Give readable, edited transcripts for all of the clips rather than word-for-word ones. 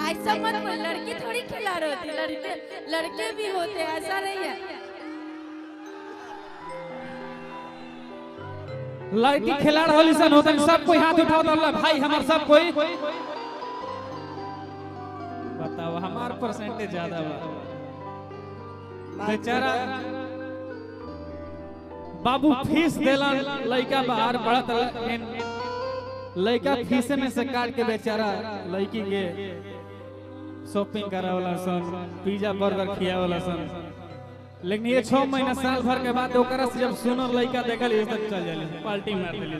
ऐसा मत बोल, लड़की थोड़ी खिलाड़ी होती, लड़के भी होते, ऐसा नहीं है। लड़की खिलाड़ होली सन होता सब कोई हाथ उठाओ तो भाई हमार सब कोई बताओ हमार परसेंटेज ज्यादा बा बेचारा बाबू फीस देलन लड़का बाहर पढ़त लड़का फीसे में से काट के बेचारा लड़की के शॉपिंग करावला सन पिज्जा बर्गर खियावला सन लेकिन ये 6 महीना साल भर के बाद ओकरा से जब सुनो लड़का देखल ये तक चल जाले पार्टी मार देली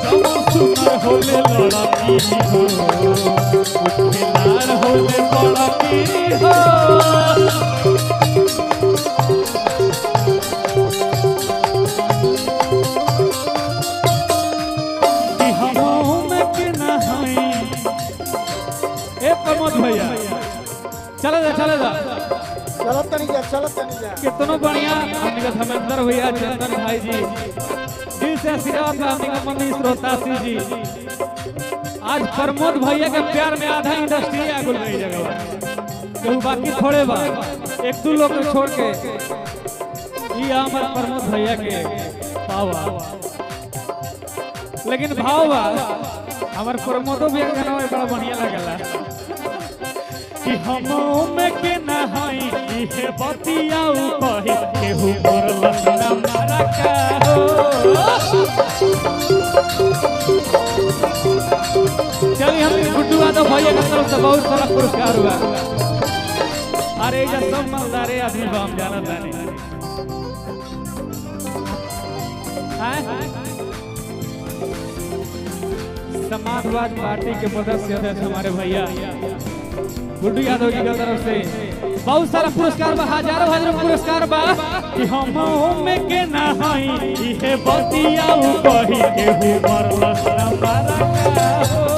जब सुनर होले लड़की हो खिलाड़ होले बड़की हो कि हमों में के नहाई ए प्रमोद भैया चले जा कितनो बढ़िया हमनी का धर्मेंद्र भैया चंदन भाई जी दिल से आशीर्वाद हमनी का मम्मी श्रोतासी जी आज प्रमोद भैया के प्यार में आधा इंडस्ट्री आ गुल गई जगह केहू बाकी थोड़े बा एक दो लोग को छोड़ के ई हमर प्रमोद भैया के पावा लेकिन भाव बा हमर प्रमोदो भैया गाना बड़ा बढ़िया लागला कि हमों में के नहाई इहे बतियाऊ कहे केहू मोर लखना मारा का हो चलिए हम गुड्डू यादव भैया की तरफ से बहुत सारा पुरस्कार हुआ अरे ये सब मलदारे आदमी हम जाना तानी समाजवादी पार्टी के सदस्य अध्यक्ष हमारे भैया गुड्डू यादव जी की तरफ से बहुत सारा पुरस्कार बा हजारों पुरस्कार बा कि हम में के नहाई इहे बतियाऊ कही केहू मरलस ना मारा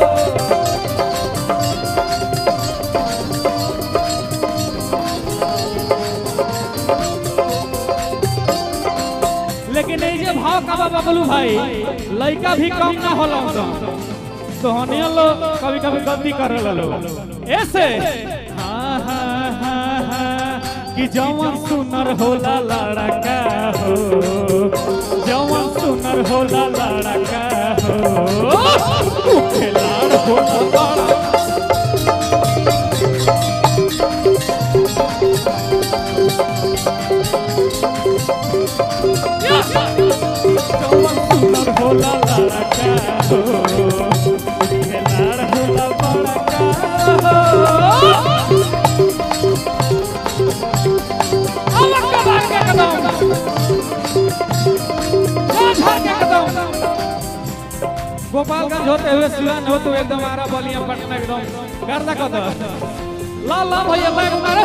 लेकिन ये जे भाव का बबलू भाई लड़का भी कम ना होला तो हनिया लो कभी कभी गलती कर लो ऐसे हाँ हाँ हाँ हाँ कि जवान सुनर होला लड़का हो जवान सुनर होला लड़का हो खिलाड़ होला जवान सुनर होला लड़का हो गोपालगंज होते हुए सिवान हो तो एकदम आरा बलिया पटना एकदम गर्दा कद ला ला भैया बैग मारे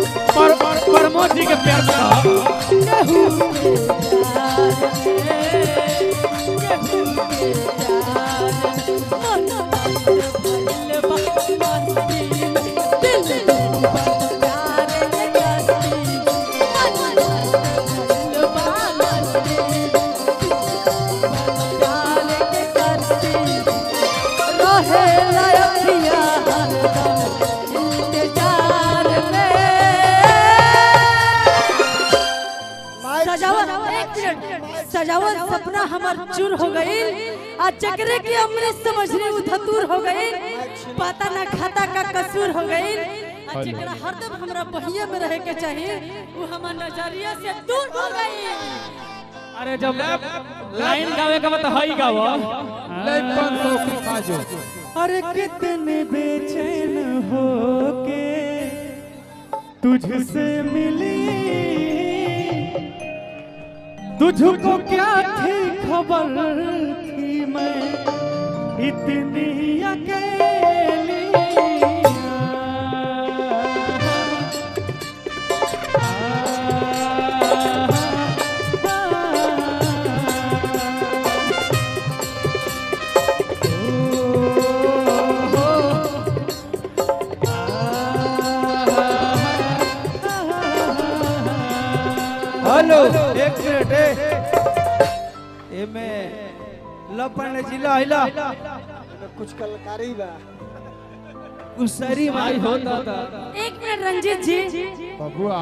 प्रमोद जी के प्यार सजावट सपना हमार चूर हो गई आज चक्रे की अमृत समझने उधतूर हो गई पता ना खाता का कसूर हो गई आज चक्रा हरदम हमरा बहिया में रहे के चाहिए वो हमार नजरिया से दूर हो गई अरे जब लाइन गावे का मतलब हई गावा ले 500 की काजो अरे कितने बेचैन हो के तुझसे मिली तुझको क्या थी खबर थी मैं इतनी अकेली हेलो एक मिनट एमे लपन जिला हिला कुछ कलकारी बा उसरी माई होता था। एक मिनट रंजीत जी बबुआ